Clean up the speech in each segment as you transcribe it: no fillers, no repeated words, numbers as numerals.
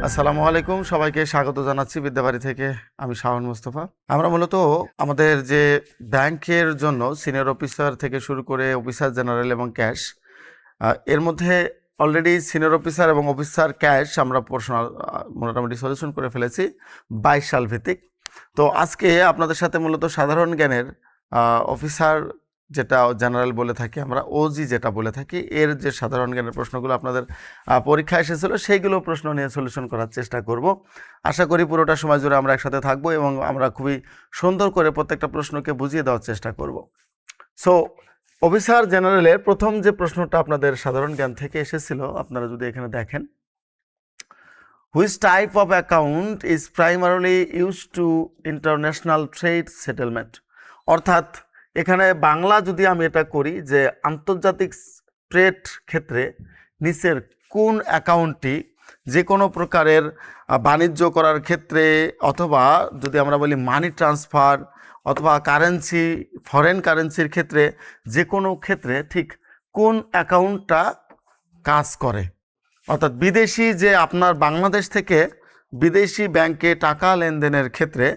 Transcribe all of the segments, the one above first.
আসসালামু আলাইকুম, সবাইকে স্বাগত জানাচ্ছি বিদ্যাবাড়ি থেকে। আমি শাওন মুস্তফা। আমরা মূলত আমাদের যে ব্যাংকের জন্য সিনিয়র অফিসার থেকে শুরু করে অফিসার জেনারেল এবং ক্যাশ, এর মধ্যে অলরেডি সিনিয়র অফিসার এবং অফিসার ক্যাশ আমরা পার্সোনাল মোটামুটি সলিউশন করে ফেলেছি 22 সাল ভিত্তিক। তো আজকে আপনাদের সাথে মূলত সাধারণ জ্ঞানের অফিসার যেটা জেনারেল বলে থাকি আমরা, ওজি যেটা বলে থাকি, এর যে সাধারণ জ্ঞানের প্রশ্নগুলো আপনাদের পরীক্ষা এসেছিলো সেইগুলো প্রশ্ন নিয়ে সলিউশন করার চেষ্টা করব। আশা করি পুরোটা সময় জুড়ে আমরা একসাথে থাকবো এবং আমরা খুবই সুন্দর করে প্রত্যেকটা প্রশ্নকে বুঝিয়ে দেওয়ার চেষ্টা করব। সো অফিসার জেনারেলের প্রথম যে প্রশ্নটা আপনাদের সাধারণ জ্ঞান থেকে এসেছিল, আপনারা যদি এখানে দেখেন, which type of account is primarily use to international trade settlement. অর্থাৎ এখানে বাংলা যদি আমি এটা করি যে আন্তর্জাতিক ট্রেড ক্ষেত্রে নিচের কোন অ্যাকাউন্টটি যে কোনো প্রকারের বাণিজ্য করার ক্ষেত্রে অথবা যদি আমরা বলি মানি ট্রান্সফার অথবা কারেন্সি, ফরেন কারেন্সির ক্ষেত্রে, যে কোনো ক্ষেত্রে ঠিক কোন অ্যাকাউন্টটা কাজ করে। অর্থাৎ বিদেশি যে আপনার বাংলাদেশ থেকে বিদেশি ব্যাংকে টাকা লেনদেনের ক্ষেত্রে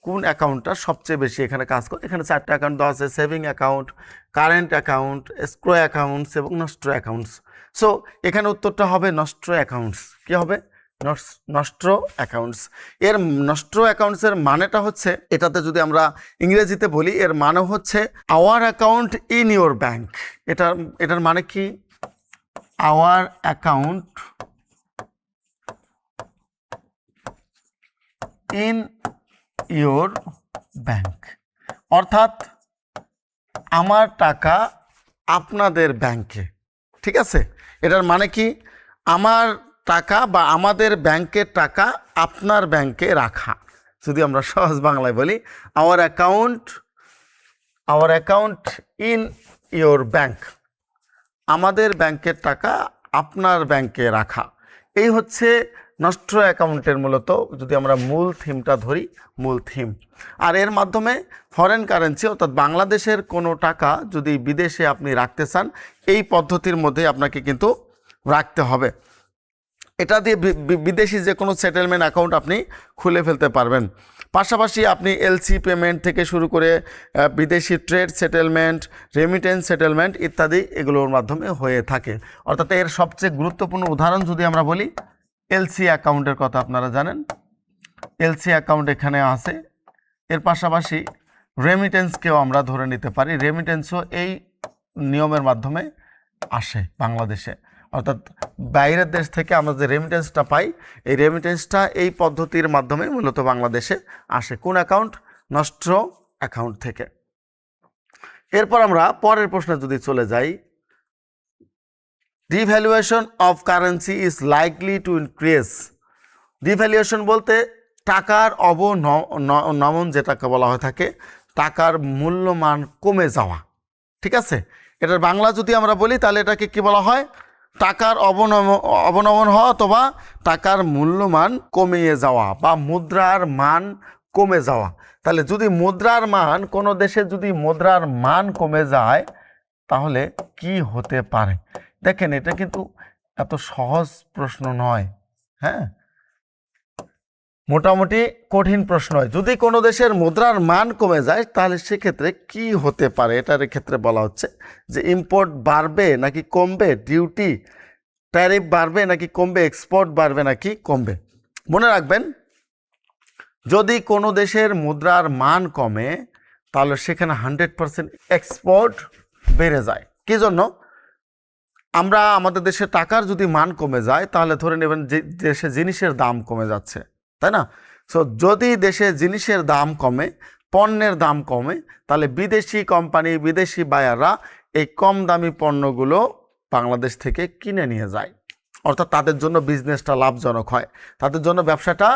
কোন অ্যাকাউন্টটা সবচেয়ে বেশি এখানে কাজ করে। এখানে 4টা অ্যাকাউন্ট দেওয়া আছে: saving account, current account, escrow accounts এবং নস্ট্রো অ্যাকাউন্টস। সো এখানে উত্তরটা হবে নস্ট্রো অ্যাকাউন্টস। কী হবে? Nostro accounts. এর নস্ট্রো অ্যাকাউন্টসের মানেটা হচ্ছে, এটাতে যদি আমরা ইংরেজিতে বলি, এর মানে হচ্ছে our account in your bank. এটার মানে কি? Our account in your bank, অর্থাৎ আমার টাকা আপনাদের ব্যাংকে। ঠিক আছে? এটার মানে কি? আমার টাকা বা আমাদের ব্যাংকের টাকা আপনার ব্যাংকে রাখা। যদি আমরা সহজ বাংলায় বলি, our account in your bank, আমাদের ব্যাংকের টাকা আপনার ব্যাংকে রাখা। এই হচ্ছে নস্ট্রো অ্যাকাউন্টের মূলত, যদি আমরা মূল থিমটা ধরি, মূল থিম। আর এর মাধ্যমে ফরেন কারেন্সি অর্থাৎ বাংলাদেশের কোনো টাকা যদি বিদেশে আপনি রাখতে চান, এই পদ্ধতির মধ্যে আপনাকে কিন্তু রাখতে হবে। এটা দিয়ে বিদেশি যে কোনো সেটেলমেন্ট অ্যাকাউন্ট আপনি খুলে ফেলতে পারবেন। পাশাপাশি আপনি এলসি পেমেন্ট থেকে শুরু করে বিদেশি ট্রেড সেটেলমেন্ট, রেমিটেন্স সেটেলমেন্ট ইত্যাদি এগুলোর মাধ্যমে হয়ে থাকে। অর্থাৎ এর সবচেয়ে গুরুত্বপূর্ণ উদাহরণ যদি আমরা বলি, এলসি অ্যাকাউন্টের কথা আপনারা জানেন, এলসি অ্যাকাউন্ট এখানে আছে। এর পাশাপাশি রেমিটেন্সকেও আমরা ধরে নিতে পারি। রেমিটেন্সও এই নিয়মের মাধ্যমে আসে বাংলাদেশে। অর্থাৎ বাইরের দেশ থেকে আমরা যে রেমিটেন্সটা পাই, এই রেমিটেন্সটা এই পদ্ধতির মাধ্যমে মূলত বাংলাদেশে আসে। কোন অ্যাকাউন্ট? নস্ট্রো অ্যাকাউন্ট থেকে। এরপর আমরা পরের প্রশ্নে যদি চলে যাই, devaluation of currency is likely to increase. Devaluation বলতে টাকার অবনমন, যেটাকে বলা হয়ে থাকে টাকার মূল্যমান কমে যাওয়া। ঠিক আছে? এটার বাংলা যদি আমরা বলি তাহলে এটাকে কি বলা হয়? টাকার অবনমন হওয়া অথবা টাকার মূল্যমান কমিয়ে যাওয়া বা মুদ্রার মান কমে যাওয়া। তাহলে যদি মুদ্রার মান, কোনো দেশে যদি মুদ্রার মান কমে যায় তাহলে কি হতে পারে? দেখেন, এটা কিন্তু এত সহজ প্রশ্ন নয়। হ্যাঁ, মোটামুটি কঠিন প্রশ্ন। যদি কোনো দেশের মুদ্রার মান কমে যায় তাহলে সেক্ষেত্রে কি হতে পারে? এটার ক্ষেত্রে বলা হচ্ছে যে ইম্পোর্ট বাড়বে নাকি কমবে, ডিউটি ট্যারিফ বাড়বে নাকি কমবে, এক্সপোর্ট বাড়বে নাকি কমবে। মনে রাখবেন, যদি কোনো দেশের মুদ্রার মান কমে তাহলে সেখানে 100% এক্সপোর্ট বেড়ে যায়। কি জন্য? আমরা আমাদের দেশের টাকার যদি মান কমে যায় তাহলে ধরে নেবেন যে দেশে জিনিসের দাম কমে যাচ্ছে, তাই না? সো যদি দেশে জিনিসের দাম কমে, পণ্যের দাম কমে, তাহলে বিদেশি কোম্পানি, বিদেশি বায়াররা এই কম দামি পণ্যগুলো বাংলাদেশ থেকে কিনে নিয়ে যায়। অর্থাৎ তাদের জন্য বিজনেসটা লাভজনক হয়, তাদের জন্য ব্যবসাটা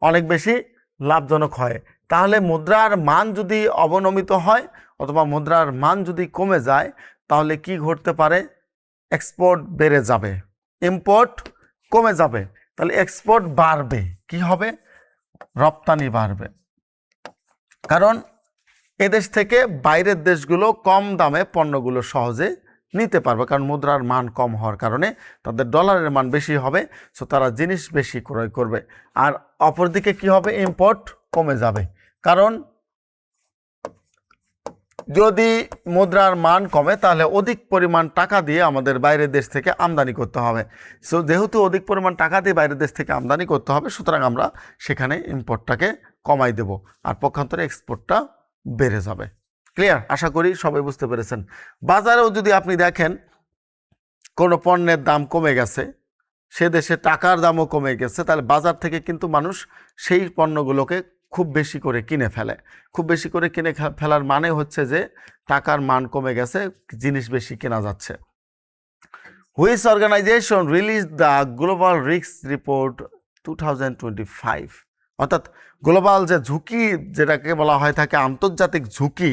অনেক বেশি লাভজনক হয়। তাহলে মুদ্রার মান যদি অবনমিত হয় অথবা মুদ্রার মান যদি কমে যায় তাহলে কি ঘটতে পারে? এক্সপোর্ট বেড়ে যাবে, ইম্পোর্ট কমে যাবে। তাহলে এক্সপোর্ট বাড়বে, কি হবে? রপ্তানি বাড়বে। কারণ এদেশ থেকে বাইরের দেশগুলো কম দামে পণ্যগুলো সহজে নিতে পারবে, কারণ মুদ্রার মান কম হওয়ার কারণে তাদের ডলারের মান বেশি হবে, সো তারা জিনিস বেশি ক্রয় করবে। আর অপরদিকে কি হবে, ইম্পোর্ট কমে যাবে, কারণ যদি মুদ্রার মান কমে তাহলে অধিক পরিমাণ টাকা দিয়ে আমাদের বাইরের দেশ থেকে আমদানি করতে হবে। সো যেহেতু অধিক পরিমাণ টাকা দিয়ে বাইরের দেশ থেকে আমদানি করতে হবে, সুতরাং আমরা সেখানে ইম্পোর্টটাকে কমাই দেব, আর পক্ষান্তরে এক্সপোর্টটা বেড়ে যাবে। ক্লিয়ার? আশা করি সবাই বুঝতে পেরেছেন। বাজারেও যদি আপনি দেখেন কোনো পণ্যের দাম কমে গেছে, সে দেশে টাকার দামও কমে গেছে, তাহলে বাজার থেকে কিন্তু মানুষ সেই পণ্যগুলোকে খুব বেশি করে কিনে ফেলে। খুব বেশি করে কিনে ফেলার মানে হচ্ছে যে টাকার মান কমে গেছে, জিনিস বেশি কেনা যাচ্ছে। Which organization release the global risk report 2025? অর্থাৎ গ্লোবাল যে ঝুঁকি, যেটাকে বলা হয় থাকে আন্তর্জাতিক ঝুঁকি,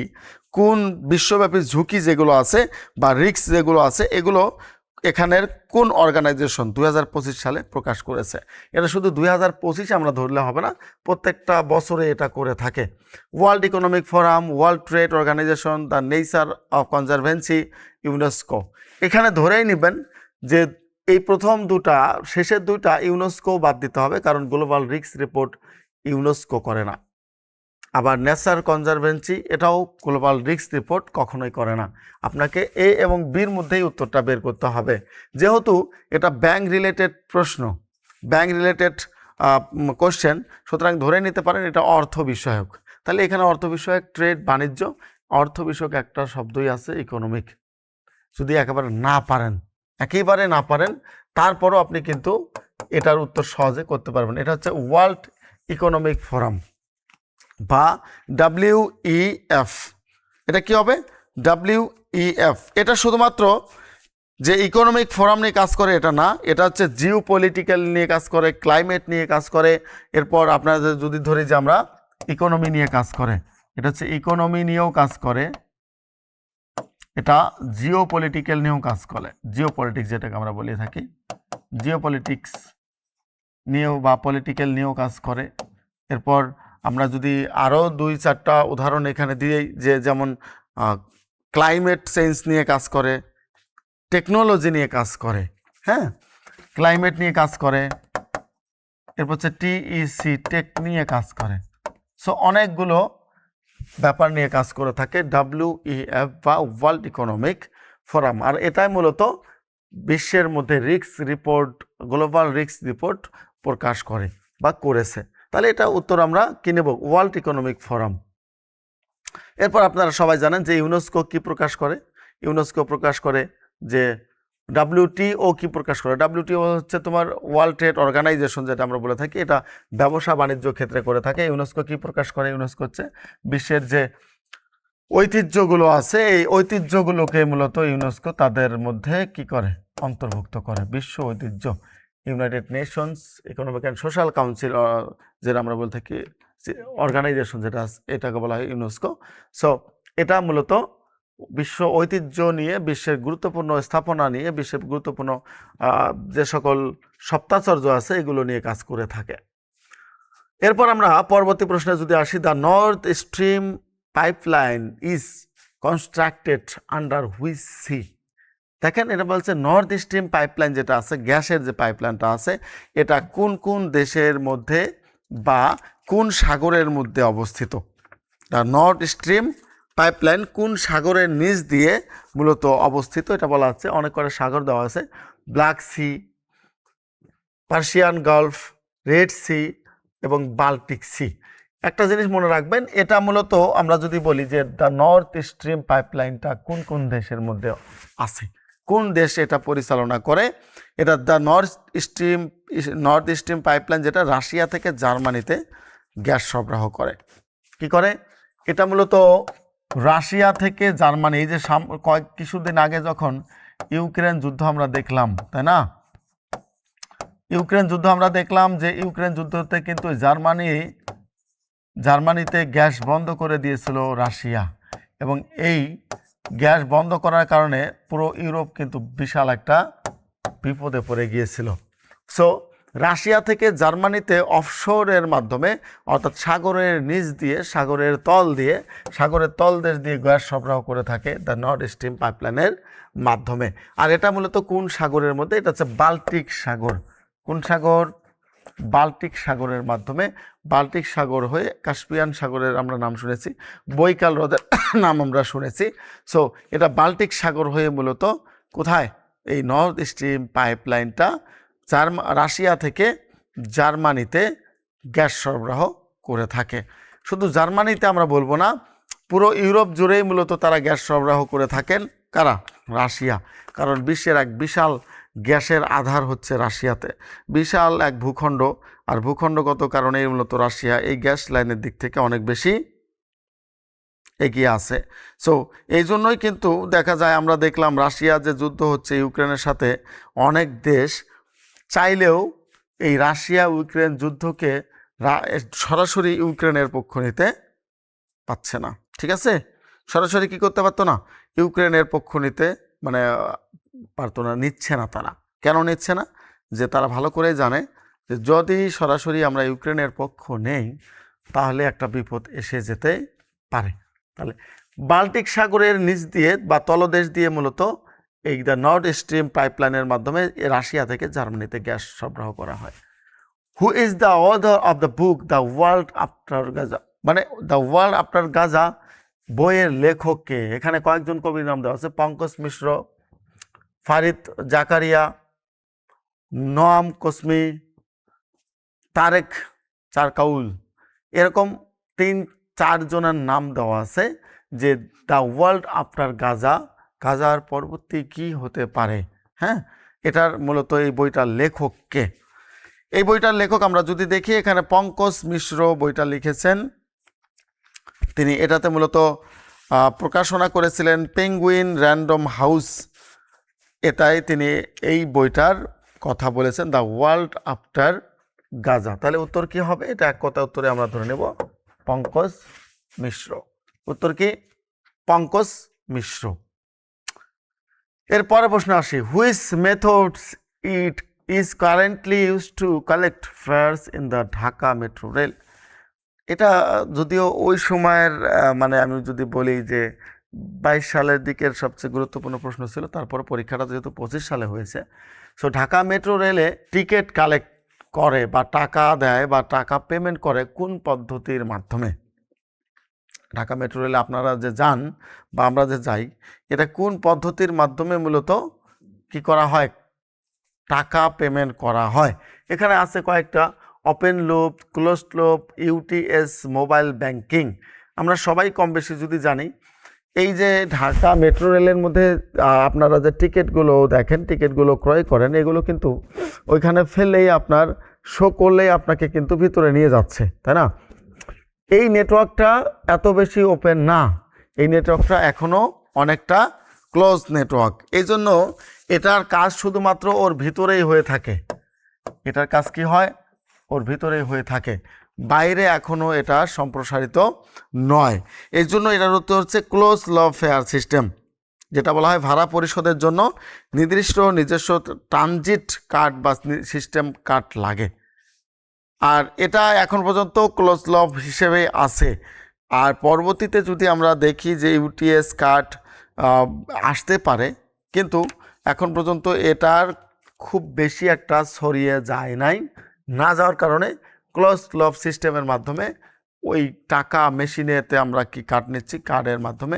কোন বিশ্বব্যাপী ঝুঁকি যেগুলো আছে বা রিস্ক যেগুলো আছে, এগুলো এখানের কোন অর্গানাইজেশন 2025 সালে প্রকাশ করেছে? এটা শুধু 2025 আমরা ধরলে হবে না, প্রত্যেকটা বছরে এটা করে থাকে। World economic Forum, World Trade Organization, the Nature of Conservancy, UNESCO. এখানে ধরেই নেবেন যে এই প্রথম দুটা, শেষের দুইটা ইউনেস্কো বাদ দিতে হবে, কারণ গ্লোবাল রিস্ক রিপোর্ট ইউনেস্কো করে না। আবার নেচার কনজারভেন্সি, এটাও গ্লোবাল রিস্ক রিপোর্ট কখনোই করে না। আপনাকে এ এবং বির মধ্যেই উত্তরটা বের করতে হবে। যেহেতু এটা ব্যাংক রিলেটেড প্রশ্ন, ব্যাংক রিলেটেড কোশ্চেন, সুতরাং ধরে নিতে পারেন এটা অর্থ বিষয়ক। তাহলে এখানে অর্থ বিষয়ক, ট্রেড, বাণিজ্য, অর্থ বিষয়ক একটা শব্দই আছে ইকোনমিক। যদি একেবারে না পারেন, তারপরও আপনি কিন্তু এটার উত্তর সহজে করতে পারবেন। এটা হচ্ছে ওয়ার্ল্ড ইকোনমিক ফোরাম বা WEF। এটা কি হবে? WEF। এটা শুধুমাত্র যে ইকোনমিক ফোরাম নিয়ে কাজ করে এটা না, এটা হচ্ছে জিও পলিটিক্যাল নিয়ে কাজ করে, ক্লাইমেট নিয়ে কাজ করে। এরপর আপনাদের যদি ধরি যে আমরা ইকোনমি নিয়ে কাজ করে, এটা হচ্ছে ইকোনমি নিয়েও কাজ করে। এটা জিও পলিটিক্যাল নিয়েও কাজ করে, জিও পলিটিক্স যেটাকে আমরা বলে থাকি, জিও পলিটিক্স নিয়েও বা পলিটিক্যাল নিয়েও কাজ করে। এরপর আমরা যদি আরও 2-4টা উদাহরণ এখানে দিই, যে যেমন ক্লাইমেট চেঞ্জ নিয়ে কাজ করে, টেকনোলজি নিয়ে কাজ করে, হ্যাঁ, ক্লাইমেট নিয়ে কাজ করে। এরপর হচ্ছে TEC, টেক নিয়ে কাজ করে। সো অনেকগুলো ব্যাপার নিয়ে কাজ করে থাকে WEF বা ওয়ার্ল্ড ইকোনমিক ফোরাম। আর এটাই মূলত বিশ্বের মধ্যে risk report, global risk report প্রকাশ করে বা করেছে। তাহলে এটা উত্তর আমরা কি নেব? World economic forum. এরপর আপনারা সবাই জানেন যে ইউনেস্কো কি প্রকাশ করে? ইউনেস্কো প্রকাশ করে যে WTO কি প্রকাশ করে? WTO হচ্ছে তোমার ওয়ার্ল্ড ট্রেড অর্গানাইজেশন, যেটা আমরা বলে থাকি, এটা ব্যবসা বাণিজ্য ক্ষেত্রে করে থাকে। ইউনেস্কো কি প্রকাশ করে? ইউনেস্কো হচ্ছে বিশ্বের যে ঐতিহ্যগুলো আছে, এই ঐতিহ্যগুলোকে মূলত ইউনেস্কো তাদের মধ্যে কি করে? অন্তর্ভুক্ত করে। বিশ্ব ঐতিহ্য, United Nations economic and social council, যেটা আমরা বলে থাকি অর্গানাইজেশন, যেটা এটাকে বলা হয় ইউনেস্কো। সো এটা মূলত বিশ্ব ঐতিহ্য নিয়ে, বিশ্বের গুরুত্বপূর্ণ স্থাপনা নিয়ে, বিশ্বের গুরুত্বপূর্ণ যে সকল সপ্তাচার্য আছে, এগুলো নিয়ে কাজ করে থাকে। এরপর আমরা পরবর্তী প্রশ্নে যদি আসি, the North Stream pipeline is constructed under which sea? দেখেন, এটা বলছে নর্থ স্ট্রিম পাইপলাইন যেটা আছে, গ্যাসের যে পাইপলাইনটা আছে, এটা কোন কোন দেশের মধ্যে বা কোন সাগরের মধ্যে অবস্থিত? দ্য নর্থ স্ট্রিম পাইপলাইন কোন সাগরের নিচ দিয়ে মূলত অবস্থিত? এটা বলা হচ্ছে, অনেক করে সাগর দেওয়া আছে, Black Sea, Persian Gulf, Red Sea এবং বাল্টিক সি। একটা জিনিস মনে রাখবেন, এটা মূলত আমরা যদি বলি যে দ্য নর্থ স্ট্রিম পাইপলাইনটা কোন কোন দেশের মধ্যে আছে, কোন দেশ এটা পরিচালনা করে, এটা দ্য নর্থ স্ট্রিম পাইপলাইন, যেটা রাশিয়া থেকে জার্মানিতে গ্যাস সরবরাহ করে। কি করে? এটা মূলত রাশিয়া থেকে জার্মানি, এই যে কিছুদিন আগে যখন ইউক্রেন যুদ্ধ আমরা দেখলাম, তাই না? ইউক্রেন যুদ্ধ আমরা দেখলাম যে ইউক্রেন যুদ্ধতে কিন্তু জার্মানিতে গ্যাস বন্ধ করে দিয়েছিল রাশিয়া, এবং এই গ্যাস বন্ধ করার কারণে পুরো ইউরোপ কিন্তু বিশাল একটা বিপদে পড়ে গিয়েছিল। সো রাশিয়া থেকে জার্মানিতে অফশোরের মাধ্যমে অর্থাৎ সাগরের নিচ দিয়ে সাগরের তল দেশ দিয়ে গ্যাস সরবরাহ করে থাকে দ্য নর্থ স্ট্রিম পাইপলাইনের মাধ্যমে। আর এটা মূলত কোন সাগরের মধ্যে? এটা হচ্ছে বাল্টিক সাগর। কোন সাগর? বাল্টিক সাগরের মাধ্যমে, বাল্টিক সাগর হয়ে কাস্পিয়ান সাগরের আমরা নাম শুনেছি, বৈকাল হ্রদের নাম আমরা শুনেছি। সো এটা বাল্টিক সাগর হয়ে মূলত কোথায়? এই নর্থ স্ট্রিম পাইপলাইনটা রাশিয়া থেকে জার্মানিতে গ্যাস সরবরাহ করে থাকে। শুধু জার্মানিতে আমরা বলবো না, পুরো ইউরোপ জুড়েই মূলত তারা গ্যাস সরবরাহ করে থাকেন। কারা? রাশিয়া। কারণ বিশ্বের এক বিশাল গ্যাসের আধার হচ্ছে রাশিয়াতে, বিশাল এক ভূখণ্ড, আর ভূখণ্ডগত কারণেই মূলত রাশিয়া এই গ্যাস লাইনের দিক থেকে অনেক বেশি এগিয়ে আছে। সো এই জন্যই কিন্তু দেখা যায়, আমরা দেখলাম রাশিয়া যে যুদ্ধ হচ্ছে ইউক্রেনের সাথে, অনেক দেশ চাইলেও এই রাশিয়া ইউক্রেন যুদ্ধকে সরাসরি ইউক্রেনের পক্ষ নিতে পারছে না। ঠিক আছে, সরাসরি কি করতে পারতো না? ইউক্রেনের পক্ষ নিতে মানে পারতো না, নিচ্ছে না তারা। কেন নিচ্ছে না? যে তারা ভালো করে জানে যে যদি সরাসরি আমরা ইউক্রেনের পক্ষ নেই তাহলে একটা বিপদ এসে যেতে পারে। তাহলে বাল্টিক সাগরের নিচ দিয়ে বা তলদেশ দিয়ে মূলত এই দ্য নর্থ স্ট্রিম পাইপলাইনের মাধ্যমে রাশিয়া থেকে জার্মানিতে গ্যাস সরবরাহ করা হয়। Who is the author of the book the world after Gaza? মানে দ্য ওয়ার্ল্ড আফটার গাজা বইয়ের লেখককে এখানে কয়েকজন কবির নাম দেওয়া আছে। পঙ্কজ মিশ্র, ফারিদ জাকারিয়া, নোয়াম কসমি, তারেক চারকাউল, এরকম 3-4 জনের নাম দেওয়া আছে যে দ্য ওয়ার্ল্ড আফটার গাজা, গাজার পরবর্তী কি হতে পারে। হ্যাঁ, এটার মূলত এই বইটার লেখককে, এই বইটার লেখক আমরা যদি দেখি, এখানে পঙ্কজ মিশ্র বইটা লিখেছেন। তিনি এটাতে মূলত প্রকাশনা করেছিলেন পেঙ্গুইন র্যান্ডম হাউস, এটাই তিনি এই বইটার কথা বলেছেন, দ্য ওয়ার্ল্ড আফটার গাজা। তাহলে উত্তর কি হবে? এটা এক কথা উত্তরে আমরা ধরে নেব পঙ্কজ মিশ্র। উত্তর কি? পঙ্কজ মিশ্র। এরপরে প্রশ্ন আসি, which methods it is currently use to collect fares in the Dhaka metro rail? এটা যদিও ওই সময়ের মানে আমি যদি বলি যে 22 সালের দিকের সবচেয়ে গুরুত্বপূর্ণ প্রশ্ন ছিল, তারপর পরীক্ষাটা যেহেতু 25 সালে হয়েছে, সো ঢাকা মেট্রো রেলে টিকিট কালেক্ট করে বা টাকা দেয় বা টাকা পেমেন্ট করে কোন পদ্ধতির মাধ্যমে? ঢাকা মেট্রো রেলে আপনারা যে যান বা আমরা যে যাই, এটা কোন পদ্ধতির মাধ্যমে মূলত কি করা হয়? টাকা পেমেন্ট করা হয়। এখানে আছে কয়েকটা, open loop, closed loop, UTS, mobile banking. আমরা সবাই কম বেশি যদি জানি, এই যে ঢাকা মেট্রো রেলের মধ্যে আপনারা যে টিকিটগুলো দেখেন, টিকিটগুলো ক্রয় করেন, এগুলো কিন্তু ওইখানে ফেললেই আপনার শো করলেই আপনাকে কিন্তু ভিতরে নিয়ে যাচ্ছে, তাই না? এই নেটওয়ার্কটা এত বেশি ওপেন না, এই নেটওয়ার্কটা এখনও অনেকটা ক্লোজ নেটওয়ার্ক। এই জন্য এটার কাজ শুধুমাত্র ওর ভিতরেই হয়ে থাকে। এটার কাজ কি হয়? ওর ভিতরেই হয়ে থাকে, বাইরে এখনও এটা সম্প্রসারিত নয়। এই জন্য এটার উত্তর হচ্ছে ক্লোজ লব ফেয়ার সিস্টেম, যেটা বলা হয় ভাড়া পরিশোধের জন্য নিজস্ব ট্রানজিট কার্ড বা সিস্টেম কার্ড লাগে। আর এটা এখন পর্যন্ত ক্লোজ লব হিসেবে আছে। আর পরবর্তীতে যদি আমরা দেখি যে ইউটিএস কার্ড আসতে পারে, কিন্তু এখন পর্যন্ত এটার খুব বেশি একটা ছড়িয়ে যায় নাই। না যাওয়ার কারণে ক্লোজ লব সিস্টেমের মাধ্যমে ওই টাকা মেশিনেতে আমরা কি কার্ড নিচ্ছি, কার্ডের মাধ্যমে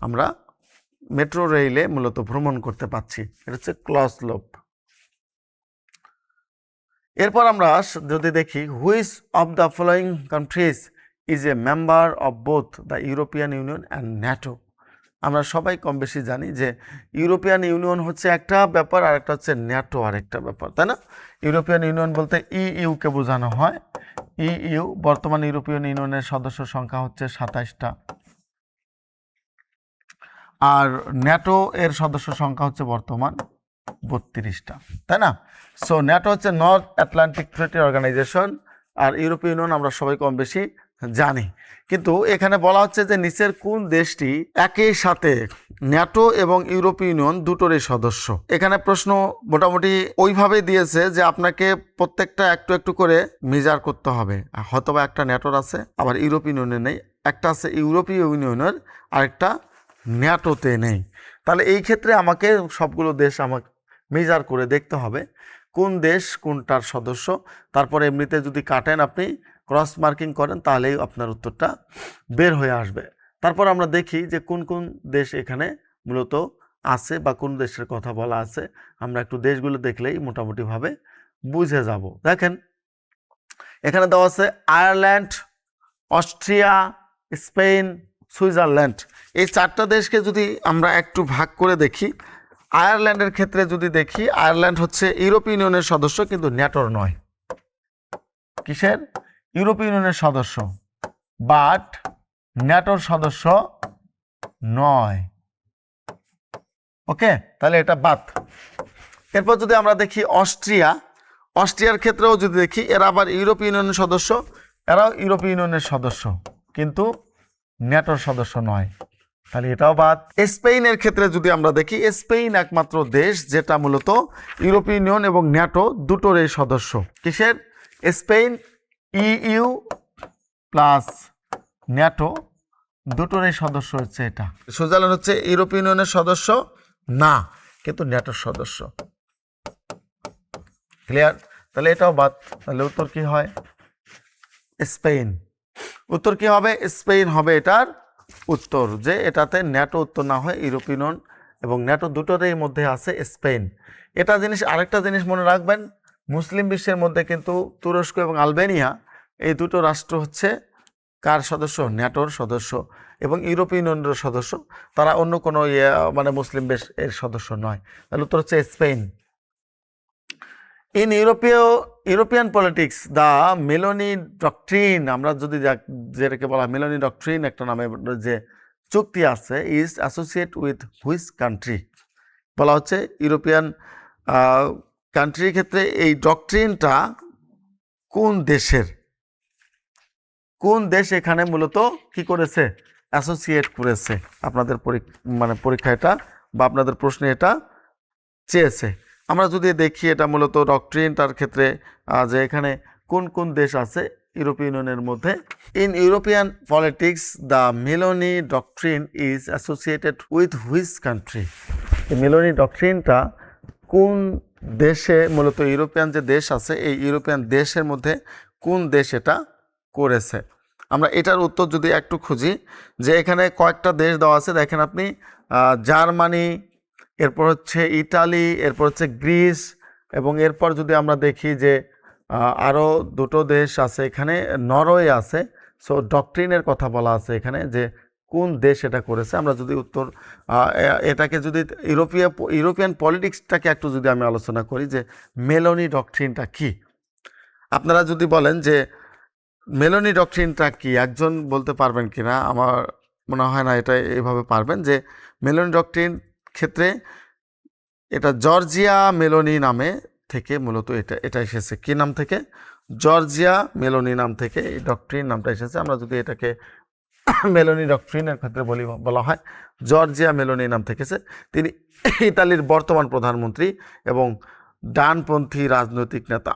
আমরা মেট্রো রেলে মূলত ভ্রমণ করতে পারছি। এটা হচ্ছে ক্লোজ লব। এরপর আমরা যদি দেখি, which of the following countries is a member of both the European union and NATO? আমরা সবাই কম বেশি জানি যে ইউরোপিয়ান ইউনিয়ন হচ্ছে একটা ব্যাপার, আর একটা হচ্ছে ন্যাটো আরেকটা ব্যাপার, তাই না? ইউরোপিয়ান ইউনিয়ন বলতে ইইউকে বোঝানো হয়। ইইউ বর্তমান ইউরোপিয়ান ইউনিয়নের সদস্য সংখ্যা হচ্ছে 27টা, আর ন্যাটো এর সদস্য সংখ্যা হচ্ছে বর্তমান 32টা, তাই না? সো ন্যাটো হচ্ছে নর্থ আটলান্টিক ট্রিটি অর্গানাইজেশন, আর ইউরোপিয়ান ইউনিয়ন আমরা সবাই কম বেশি জানি, কিন্তু এখানে বলা হচ্ছে যে নিচের কোন দেশটি একই সাথে ন্যাটো এবং ইউরোপীয় ইউনিয়ন দুটোরই সদস্য। এখানে প্রশ্ন মোটামুটি ওইভাবে দিয়েছে যে আপনাকে প্রত্যেকটা একটু একটু করে মেজার করতে হবে। হয়তোবা একটা ন্যাটোর আছে, আবার ইউরোপীয় ইউনিয়নের নেই, একটা আছে ইউরোপীয় ইউনিয়নের, আরেকটা ন্যাটোতে নেই। তাহলে এই ক্ষেত্রে আমাকে সবগুলো দেশ আমাকে মেজার করে দেখতে হবে কোন দেশ কোনটার সদস্য। তারপরে এমনিতে যদি কাটেন, আপনি ক্রস মার্কিং করেন, তাহলেই আপনার উত্তরটা বের হয়ে আসবে। তারপর আমরা দেখি যে কোন কোন দেশ এখানে মূলত আছে বা কোন দেশের কথা বলা আছে। আমরা একটু দেশগুলো দেখলেই মোটামুটিভাবে বুঝে যাব। দেখেন এখানে দেওয়া আছে আয়ারল্যান্ড, অস্ট্রিয়া, স্পেন, সুইজারল্যান্ড। এই চারটা দেশকে যদি আমরা একটু ভাগ করে দেখি, আয়ারল্যান্ডের ক্ষেত্রে যদি দেখি, আয়ারল্যান্ড হচ্ছে ইউরোপীয় ইউনিয়নের সদস্য কিন্তু ন্যাটোর নয়। কিসের? ইউরোপীয় ইউনিয়নের সদস্য, বাট ন্যাটোর সদস্য নয়। ওকে, তাহলে এটা বাদ। এরপর যদি আমরা দেখি অস্ট্রিয়া, অস্ট্রিয়ার ক্ষেত্রেও যদি দেখি, এরা আবার ইউরোপীয় ইউনিয়নের সদস্য, এরাও ইউরোপীয় ইউনিয়নের সদস্য কিন্তু ন্যাটোর সদস্য নয়, তাহলে এটাও বাদ। স্পেনের ক্ষেত্রে যদি আমরা দেখি, স্পেন একমাত্র দেশ যেটা মূলত ইউরোপীয় ইউনিয়ন এবং ন্যাটো দুটোরই সদস্য। কিসের? স্পেন ইইউ প্লাস ন্যাটো দুটোরই সদস্য হচ্ছে এটা। সুইজারল্যান্ড হচ্ছে ইউরোপীয় ইউনিয়নের সদস্য না, কিন্তু ন্যাটোর সদস্য। ক্লিয়ার? তাহলে এটাও বাদ। তাহলে উত্তর কি হয়? স্পেন। উত্তর কি হবে? স্পেন হবে এটার উত্তর, যে এটাতে ন্যাটো উত্তর না হয় ইউরোপীয় ইউনিয়ন এবং ন্যাটো দুটোরই মধ্যে আছে স্পেন। এটা জিনিস, আরেকটা জিনিস মনে রাখবেন, মুসলিম বিশ্বের মধ্যে কিন্তু তুরস্ক এবং আলবেনিয়া এই দুটো রাষ্ট্র হচ্ছে কার সদস্য? ন্যাটোর সদস্য এবং ইউরোপীয় ইউনিয়নের সদস্য। তারা অন্য কোনো মানে মুসলিম দেশ এর সদস্য নয়। তাহলে উত্তর হচ্ছে Spain. In European politics the Meloni doctrine, আমরা যদি যেটাকে বলা মেলোনি ডক্ট্রিন, একটা নামে যে চুক্তি আছে, is associate with which country? বলা হচ্ছে ইউরোপিয়ান কান্ট্রির ক্ষেত্রে এই ডক্ট্রিনটা কোন দেশের, কোন দেশ এখানে মূলত কি করেছে? অ্যাসোসিয়েট করেছে। আপনাদের মানে পরীক্ষা এটা বা আপনাদের প্রশ্নে এটা চেয়েছে। আমরা যদি দেখি এটা মূলত ডক্ট্রিনটার ক্ষেত্রে যে এখানে কোন কোন দেশ আছে ইউরোপীয় ইউনিয়নের মধ্যে। In European politics the Meloni doctrine is associated with which country? এই মেলোনি ডক্ট্রিনটা কোন দেশে মূলত, ইউরোপিয়ান যে দেশ আছে এই ইউরোপিয়ান দেশের মধ্যে কোন দেশ এটা করেছে? আমরা এটার উত্তর যদি একটু খুঁজি, যে এখানে কয়েকটা দেশ দেওয়া আছে, দেখেন আপনি, জার্মানি, এরপর হচ্ছে ইটালি, এরপর হচ্ছে গ্রিস, এবং এরপর যদি আমরা দেখি যে আরও দুটো দেশ আছে এখানে, নরওয়ে আছে। সো ডক্ট্রিনের কথা বলা আছে এখানে যে কোন দেশ এটা করেছে। আমরা যদি উত্তর এটাকে যদি ইউরোপিয়ান পলিটিক্সটাকে একটু যদি আমি আলোচনা করি যে মেলোনি ডক্ট্রিনটা কি, আপনারা যদি বলেন যে মেলোনি ডক্ট্রিনটা কি, একজন বলতে পারবেন কি না? আমার মনে হয় না এটা এভাবে পারবেন। যে মেলোনি ডক্ট্রিন ক্ষেত্রে এটা জর্জিয়া মেলোনি নামে থেকে মূলত এটা এসেছে। কি নাম থেকে? জর্জিয়া মেলোনি নাম থেকে এই ডক্ট্রিন নামটা এসেছে। আমরা যদি এটাকে মেলোনি ডক্ট্রিনের ক্ষেত্রে বলা হয় জর্জিয়া মেলোনি নাম থেকেছে। তিনি ইতালির বর্তমান প্রধানমন্ত্রী এবং ডানপন্থী রাজনৈতিক নেতা।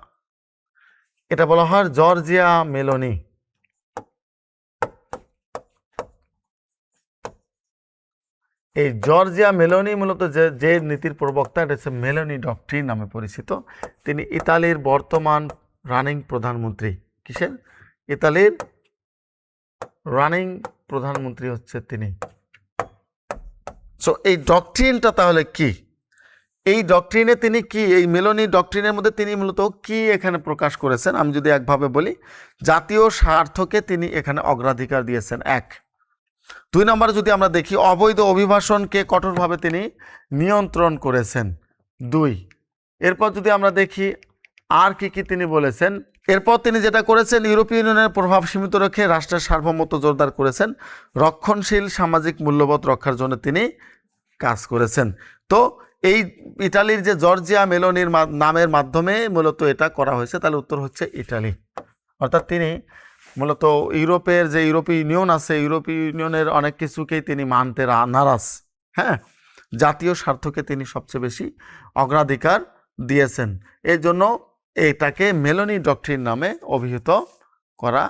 এটা বলা হয় জর্জিয়া মেলোনি। এই জর্জিয়া মেলোনি মূলত যে নীতির প্রবক্তা, এটা হচ্ছে মেলোনি ডক্ট্রিন নামে পরিচিত। তিনি ইতালির বর্তমান রানিং প্রধানমন্ত্রী। কিসের? ইতালির রানিং প্রধানমন্ত্রী হচ্ছে তিনি। সো এই ডক্ট্রিনটা তাহলে কি? এই ডক্ট্রিনে তিনি কি, এই মেলোনি ডক্ট্রিনের মধ্যে তিনি মূলত কি এখানে প্রকাশ করেছেন? আমি যদি একভাবে বলি, জাতীয় স্বার্থকে তিনি এখানে অগ্রাধিকার দিয়েছেন, এক। 2 নম্বরে যদি আমরা দেখি, অবৈধ অভিবাসনকে কঠোরভাবে তিনি নিয়ন্ত্রণ করেছেন, 2। এরপর যদি আমরা দেখি আর কি কি তিনি বলেছেন, এরপর তিনি যেটা করেছেন, ইউরোপীয় ইউনিয়নের প্রভাব সীমিত রেখে রাষ্ট্রের সার্বভৌমত্ব জোরদার করেছেন, রক্ষণশীল সামাজিক মূল্যবোধ রক্ষার জন্য তিনি কাজ করেছেন। তো এই ইটালির যে জর্জিয়া মেলোনির নামের মাধ্যমে মূলত এটা করা হয়েছে, তাহলে উত্তর হচ্ছে ইটালি। অর্থাৎ তিনি মূলত ইউরোপের যে ইউরোপীয় ইউনিয়ন আছে, ইউরোপীয় ইউনিয়নের অনেক কিছুকেই তিনি মানতে নারাজ। হ্যাঁ, জাতীয় স্বার্থকে তিনি সবচেয়ে বেশি অগ্রাধিকার দিয়েছেন। এই জন্য এটাকে মেলোনি ডক্ট্রিন নামে অভিহিত করা